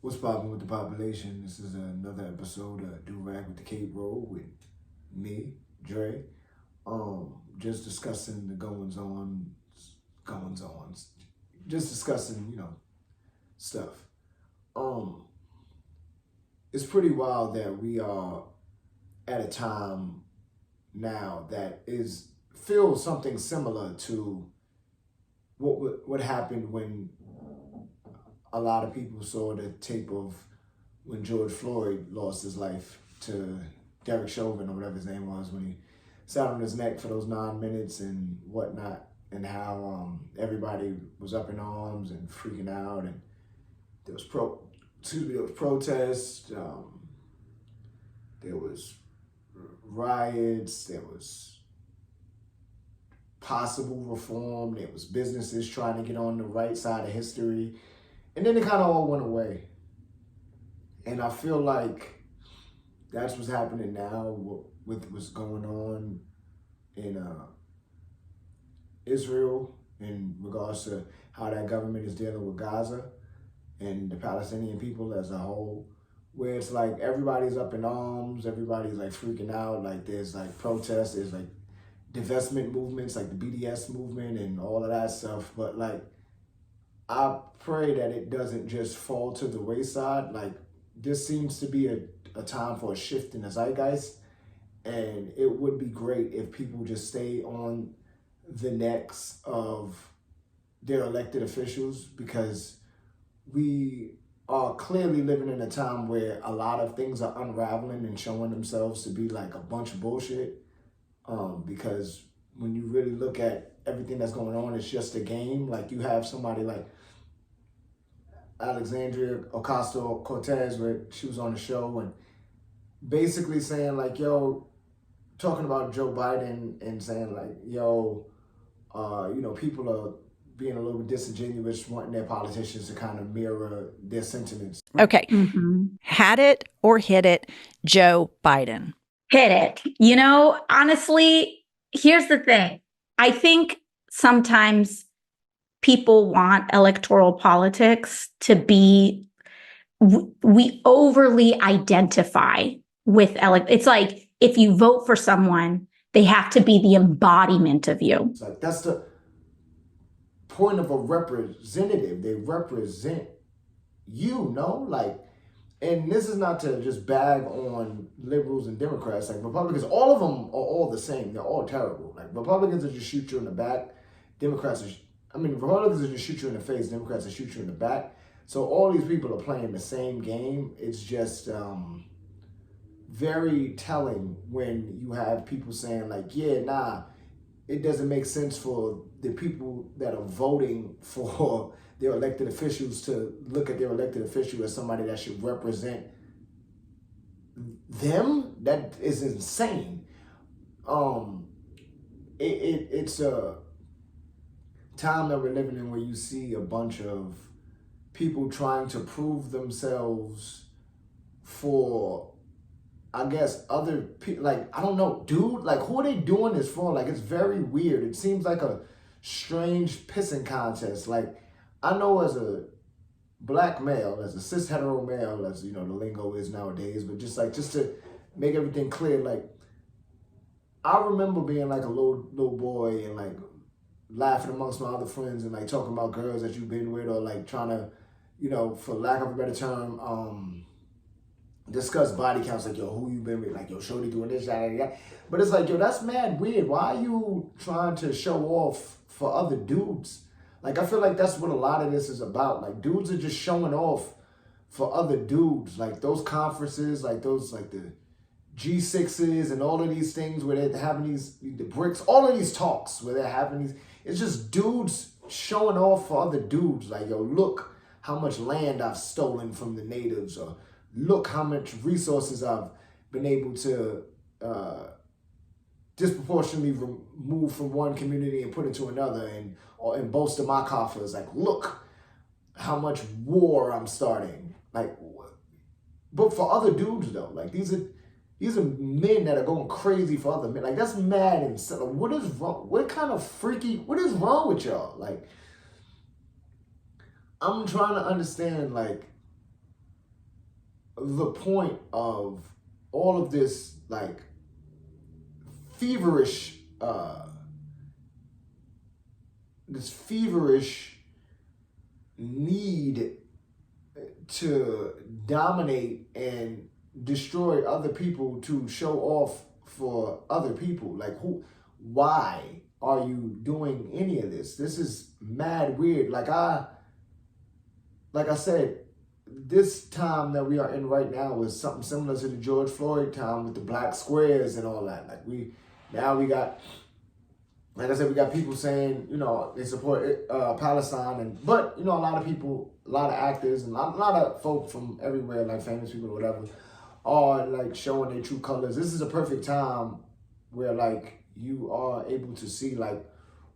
What's poppin' with the population? This is another episode of Do Rag with the Cape Roll with me, Dre. Just discussing the goings on, just discussing, stuff. It's pretty wild that we are at a time now that feels something similar to what happened when a lot of people saw the tape of when George Floyd lost his life to Derek Chauvin, or whatever his name was, when he sat on his neck for those 9 minutes and whatnot, and how everybody was up in arms and freaking out, and there was protests, there was riots, there was possible reform, there was businesses trying to get on the right side of history. And then it kind of all went away. And I feel like that's what's happening now with what's going on in Israel in regards to how that government is dealing with Gaza and the Palestinian people as a whole, where it's like everybody's up in arms, everybody's like freaking out, like there's like protests, there's like divestment movements, like the BDS movement and all of that stuff. But like, I pray that it doesn't just fall to the wayside. Like, this seems to be a time for a shift in the zeitgeist, and it would be great if people just stay on the necks of their elected officials, because we are clearly living in a time where a lot of things are unraveling and showing themselves to be like a bunch of bullshit. Because when you really look at everything that's going on, it's just a game. Like, you have somebody like Alexandria Ocasio-Cortez, where she was on the show and basically saying like, talking about Joe Biden and saying like, people are being a little bit disingenuous, wanting their politicians to kind of mirror their sentiments. Okay. Had it or hit it, Joe Biden. Hit it. Honestly, here's the thing. I think sometimes people want electoral politics to be, we overly identify with it's like, if you vote for someone, they have to be the embodiment of you. It's like, that's the point of a representative. They represent and this is not to just bag on liberals and Democrats. Like, Republicans, all of them are all the same. They're all terrible. Like, Republicans will just shoot you in the back. Republicans will just shoot you in the face. Democrats will shoot you in the back. So all these people are playing the same game. It's just very telling when you have people saying like, it doesn't make sense for the people that are voting for their elected officials to look at their elected official as somebody that should represent them. That is insane. It's a time that we're living in where you see a bunch of people trying to prove themselves for, I guess, other people. Like, I don't know, dude, like, who are they doing this for? Like, it's very weird. It seems like a strange pissing contest. Like, I know as a black male, as a cis hetero male, as the lingo is nowadays, but just to make everything clear, like, I remember being like a little boy and like laughing amongst my other friends and like talking about girls that you've been with, or like trying to, for lack of a better term, discuss body counts, like, who you been with, like, shorty doing this, that. But it's like, that's mad weird. Why are you trying to show off for other dudes? Like, I feel like that's what a lot of this is about. Like, dudes are just showing off for other dudes. Like, those conferences, like those, like the G6s and all of these things where they're having the BRICS, all of these talks where they're having these, it's just dudes showing off for other dudes. Like, look how much land I've stolen from the natives, or look how much resources I've been able to disproportionately remove from one community and put into another, and boast of my coffers. Like, look how much war I'm starting. Like, but for other dudes though, like, these are men that are going crazy for other men. Like, that's mad and what is wrong? What is wrong with y'all? Like, I'm trying to understand, like, the point of all of this, like, feverish, need to dominate and destroy other people to show off for other people. Like, why are you doing any of this? This is mad weird. Like I said, this time that we are in right now is something similar to the George Floyd time with the black squares and all that. Like we got, like I said, we got people saying, they support Palestine, but a lot of people, a lot of actors, and a lot of folk from everywhere, like famous people or whatever, are like showing their true colors. This is a perfect time where like you are able to see like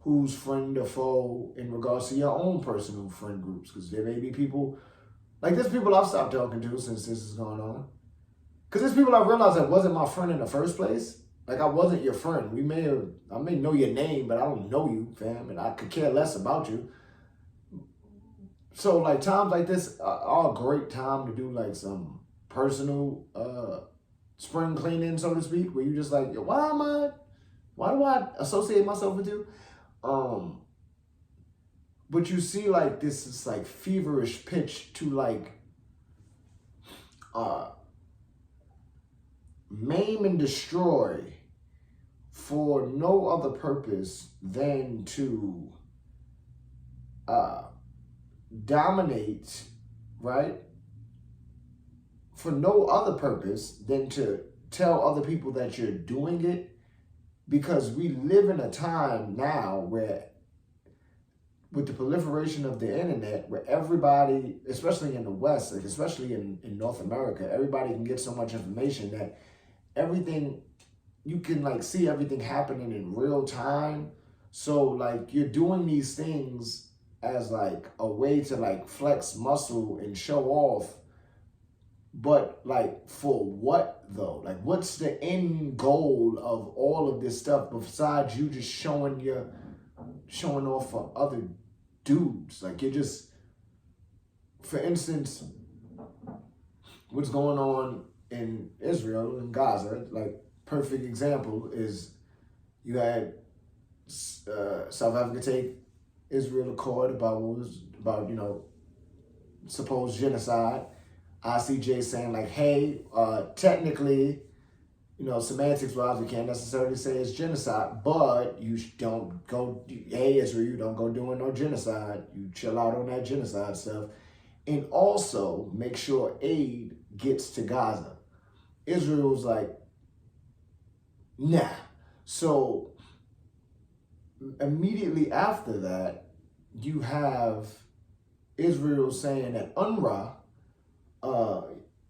who's friend or foe in regards to your own personal friend groups, because there may be people like there's people I've stopped talking to since this is going on, because there's people I realized that wasn't my friend in the first place. Like, I wasn't your friend. I may know your name, but I don't know you, fam, and I could care less about you. So, like, times like this are a great time to do, like, some personal spring cleaning, so to speak, where you just like, why do I associate myself with you? But you see, like, this is, like, feverish pitch to, like, maim and destroy for no other purpose than to dominate, right? For no other purpose than to tell other people that you're doing it, because we live in a time now where, with the proliferation of the internet, where everybody, especially in the West, like especially in North America, everybody can get so much information that everything, you can like see everything happening in real time. So like you're doing these things as like a way to like flex muscle and show off. But like for what though? Like what's the end goal of all of this stuff besides you just showing off for other dudes? Like you're just, for instance, what's going on in Israel and Gaza, like perfect example is you had South Africa take Israel to court about supposed genocide. ICJ saying like, hey, technically, semantics wise, we can't necessarily say it's genocide, but you don't go, hey, Israel, you don't go doing no genocide. You chill out on that genocide stuff. And also make sure aid gets to Gaza. Israel's like, nah. So immediately after that, you have Israel saying that UNRA,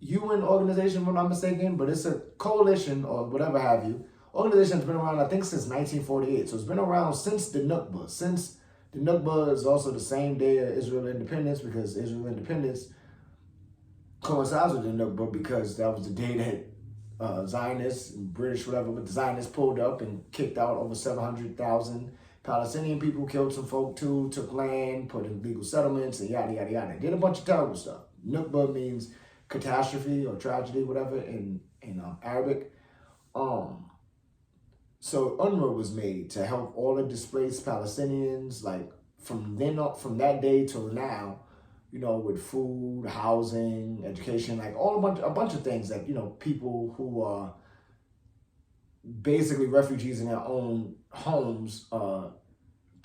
UN organization, if I'm not mistaken, but it's a coalition or whatever have you. Organization has been around, I think, since 1948. So it's been around since the Nakba. Since the Nakba is also the same day of Israel independence, because Israel independence coincides with the Nakba, because that was the day that Zionists and British, whatever, but the Zionists pulled up and kicked out over 700,000 Palestinian people, killed some folk too, took land, put in legal settlements, and yada, yada, yada. Did a bunch of terrible stuff. Nakba means catastrophe or tragedy, whatever, in Arabic. So UNRWA was made to help all the displaced Palestinians, like from that day till now, with food, housing, education, like a bunch of things that, people who are basically refugees in their own homes,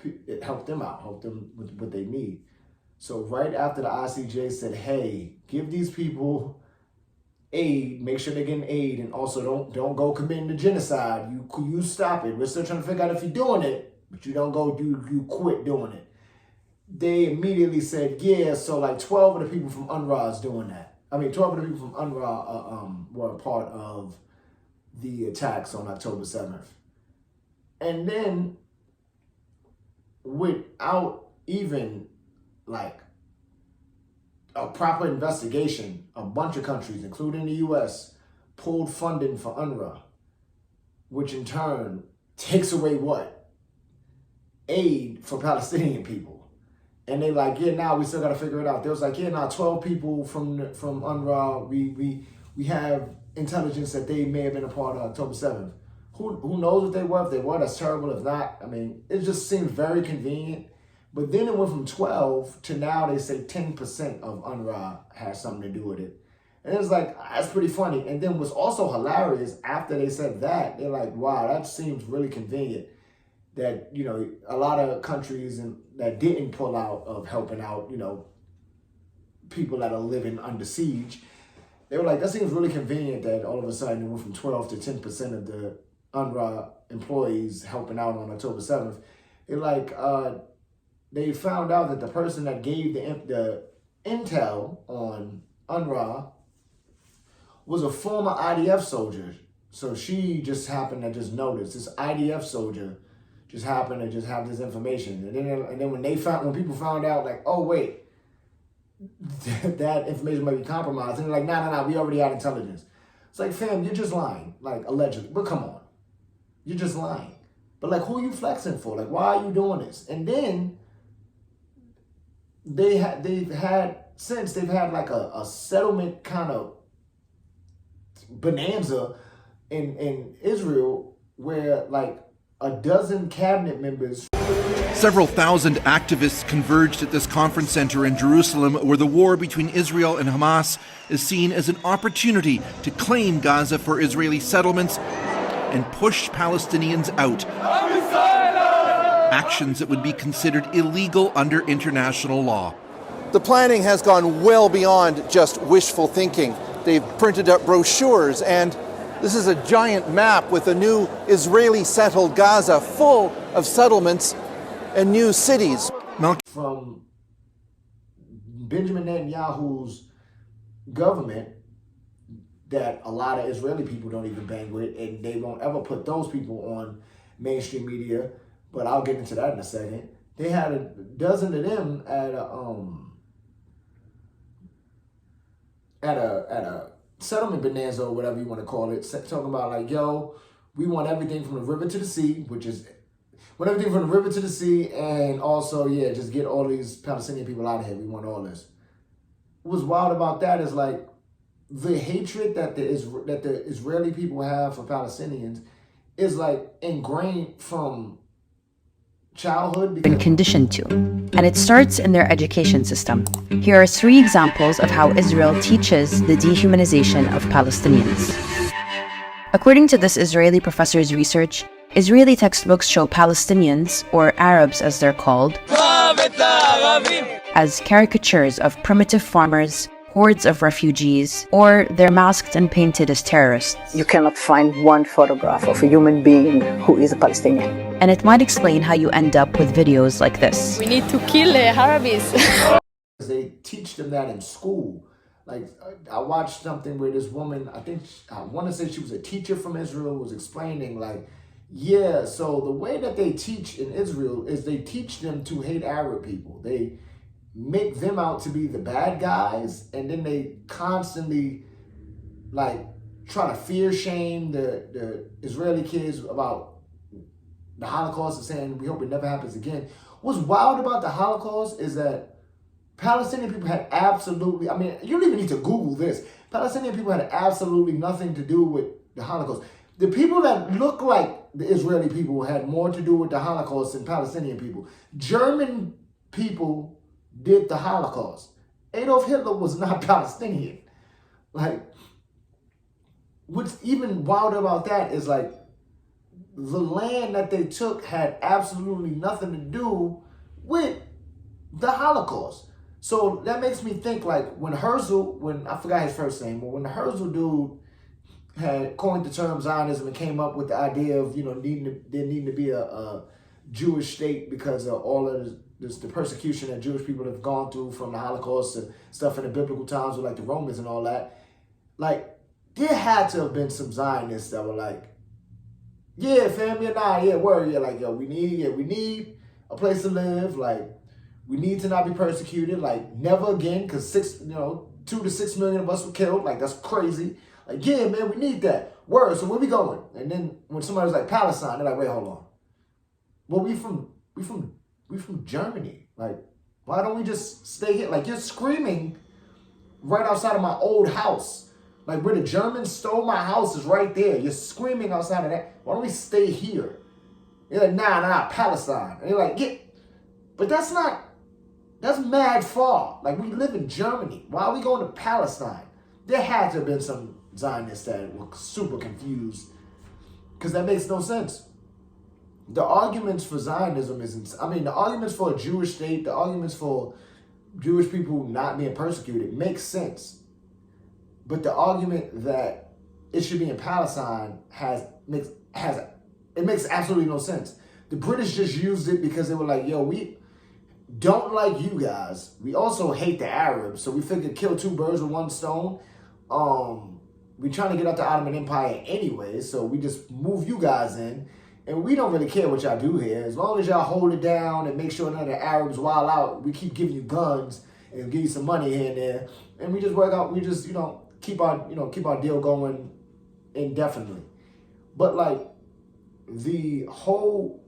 it helped them out, helped them with what they need. So right after the ICJ said, hey, give these people aid, make sure they're getting aid, and also don't go committing the genocide. You stop it. We're still trying to figure out if you're doing it, but you don't go you quit doing it. They immediately said, yeah, so like 12 of the people from UNRWA is doing that. 12 of the people from UNRWA were a part of the attacks on October 7th. And then without even like a proper investigation, a bunch of countries, including the US, pulled funding for UNRWA, which in turn takes away what? Aid for Palestinian people. And they like, yeah, now we still got to figure it out. They was like, yeah, now 12 people from UNRWA, we have intelligence that they may have been a part of October 7th. Who knows what they were? If they were, that's terrible. If not, I mean, it just seemed very convenient. But then it went from 12 to now they say 10% of UNRWA has something to do with it. And it's like, that's pretty funny. And then what's also hilarious, after they said that, they're like, wow, that seems really convenient. That, you know, a lot of countries that didn't pull out of helping out, you know, people that are living under siege, they were like, that seems really convenient that all of a sudden it went from 12 to 10% of the UNRWA employees helping out on October 7th. It like, they found out that the person that gave the intel on UNRWA was a former IDF soldier. So she just happened to just notice this IDF soldier just happened to just have this information. And then when people found out, like, oh wait, that information might be compromised, and they're like, nah, we already had intelligence. It's like, fam, you're just lying, like, allegedly. But come on, you're just lying. But like, who are you flexing for? Like, why are you doing this? And then they've had like a settlement kind of bonanza in Israel where like a dozen cabinet members. Several thousand activists converged at this conference center in Jerusalem, where the war between Israel and Hamas is seen as an opportunity to claim Gaza for Israeli settlements and push Palestinians out. Actions that would be considered illegal under international law. The planning has gone well beyond just wishful thinking. They've printed up brochures, and this is a giant map with a new Israeli-settled Gaza full of settlements and new cities. From Benjamin Netanyahu's government that a lot of Israeli people don't even bang with, and they won't ever put those people on mainstream media, but I'll get into that in a second. They had a dozen of them at a settlement bonanza or whatever you want to call it, talking about like, yo, we want everything from the river to the sea, everything from the river to the sea, and also, yeah, just get all these Palestinian people out of here. We want all this. What's wild about that is like the hatred that the Israeli people have for Palestinians is like ingrained from childhood. Been conditioned to, and it starts in their education system. Here are 3 examples of how Israel teaches the dehumanization of Palestinians. According to this Israeli professor's research, Israeli textbooks show Palestinians, or Arabs as they're called, as caricatures of primitive farmers, hordes of refugees, or they're masked and painted as terrorists. You cannot find one photograph of a human being who is a Palestinian. And it might explain how you end up with videos like this. We need to kill Arabs. They teach them that in school. Like, I watched something where this woman, I want to say she was a teacher from Israel, was explaining like, yeah, so the way that they teach in Israel is they teach them to hate Arab people. They make them out to be the bad guys, and then they constantly like try to fear shame the Israeli kids about the Holocaust and saying we hope it never happens again. What's wild about the Holocaust is that Palestinian people had absolutely, I mean, you don't even need to Google this. Palestinian people had absolutely nothing to do with the Holocaust. The people that look like the Israeli people had more to do with the Holocaust than Palestinian people. German people did the Holocaust. Adolf Hitler was not Palestinian. Like, what's even wilder about that is like, the land that they took had absolutely nothing to do with the Holocaust. So that makes me think like when I forgot his first name, but when the Herzl dude had coined the term Zionism and came up with the idea of, you know, there needing to be a Jewish state because of all of the persecution that Jewish people have gone through from the Holocaust and stuff in the biblical times with like the Romans and all that. Like, there had to have been some Zionists that were like, yeah, fam, word, yeah, like, yo, we need a place to live, like, we need to not be persecuted, like, never again, because 2 to 6 million of us were killed, like, that's crazy. Like, yeah, man, we need that. Word, so where we going? And then when somebody was like, Palestine, they're like, wait, hold on. Well, we from Germany. Like, Why don't we just stay here? Like, you're screaming right outside of my old house. Like, where the Germans stole my house is right there. You're screaming outside of that. Why don't we stay here? You're like, nah, Palestine. And you're like, but that's mad far. Like, we live in Germany. Why are we going to Palestine? There had to have been some Zionists that were super confused, because that makes no sense. The arguments for Zionism the arguments for a Jewish state, the arguments for Jewish people not being persecuted makes sense. But the argument that it should be in Palestine makes absolutely no sense. The British just used it because they were like, yo, we don't like you guys. We also hate the Arabs, so we figured kill two birds with one stone. We trying to get out the Ottoman Empire anyway, so we just move you guys in. And we don't really care what y'all do here. As long as y'all hold it down and make sure none of the Arabs wild out, we keep giving you guns and give you some money here and there. And we just work out, we just, keep our deal going indefinitely. But like, the whole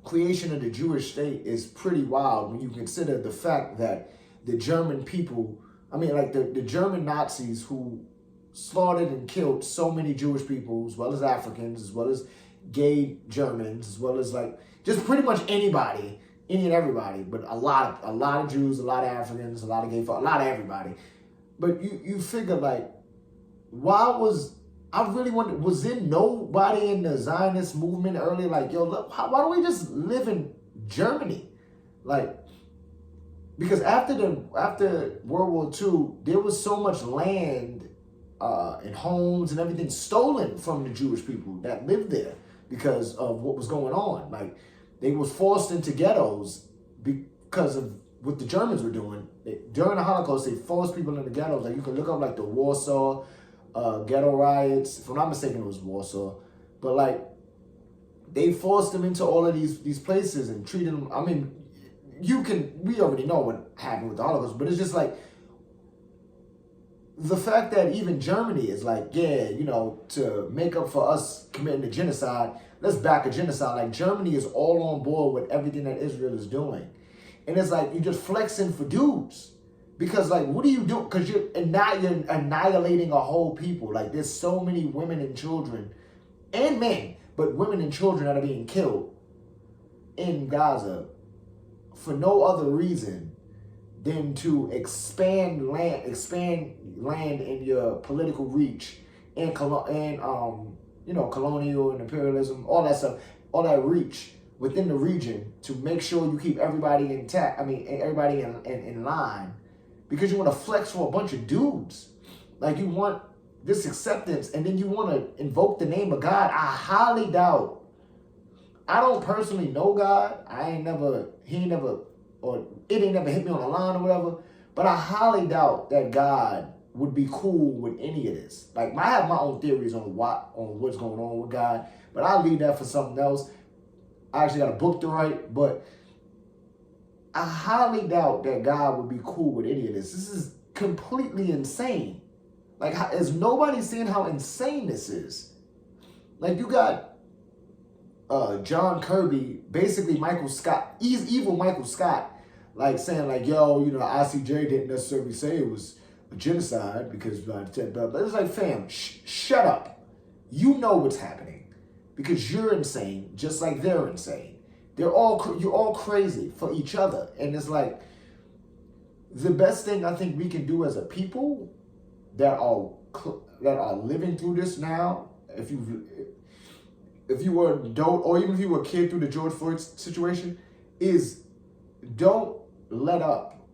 creation of the Jewish state is pretty wild when you consider the fact that the German people, the German Nazis who slaughtered and killed so many Jewish people, as well as Africans, as well as gay Germans, as well as just pretty much anybody, any and everybody, but a lot of Jews, a lot of Africans, a lot of gay folks, a lot of everybody. But you figure was there nobody in the Zionist movement earlier why don't we just live in Germany? Because after World War II, there was so much land and homes and everything stolen from the Jewish people that lived there because of what was going on. They was forced into ghettos because of what the Germans were doing. During the Holocaust, they forced people into ghettos. You can look up the Warsaw ghetto riots. If I'm not mistaken, it was Warsaw. But they forced them into all of these places and treated them. We already know what happened with the Holocaust, but it's just the fact that even Germany is to make up for us committing a genocide, let's back a genocide. Germany is all on board with everything that Israel is doing. And it's you're just flexing for dudes. Because what do you do? Because you're annihilating a whole people. There's so many women and children and men, but women and children that are being killed in Gaza for no other reason than to expand land in your political reach and colonial and imperialism, all that stuff, all that reach within the region to make sure you keep everybody intact. Everybody in line, because you want to flex for a bunch of dudes. You want this acceptance, and then you want to invoke the name of God. I highly doubt. I don't personally know God. It ain't never hit me on the line or whatever. But I highly doubt that God would be cool with any of this. I have my own theories on what's going on with God, but I'll leave that for something else. I actually got a book to write, but I highly doubt that God would be cool with any of this. This is completely insane. Is nobody seeing how insane this is? You got John Kirby, basically Michael Scott, he's evil Michael Scott, saying yo, the ICJ didn't necessarily say it was a genocide because but it's fam, shut up. You know what's happening because you're insane, just like they're insane. You're all crazy for each other, and it's the best thing I think we can do as a people that are living through this now. If you were an adult, or even if you were a kid through the George Floyd situation, is don't let up.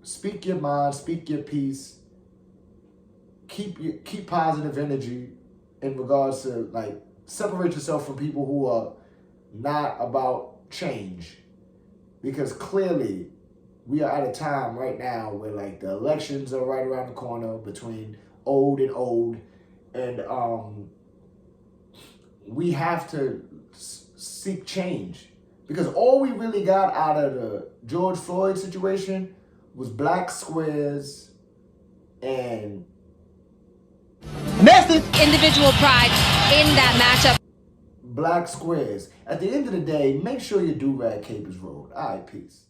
Speak your mind, speak your piece. Keep positive energy in regards to separate yourself from people who are not about change, because clearly we are at a time right now where the elections are right around the corner between old and old, and we have to seek change, because all we really got out of the George Floyd situation was black squares and Individual pride in that matchup. Black squares. At the end of the day, make sure your do-rag cape is rolled. All right, peace.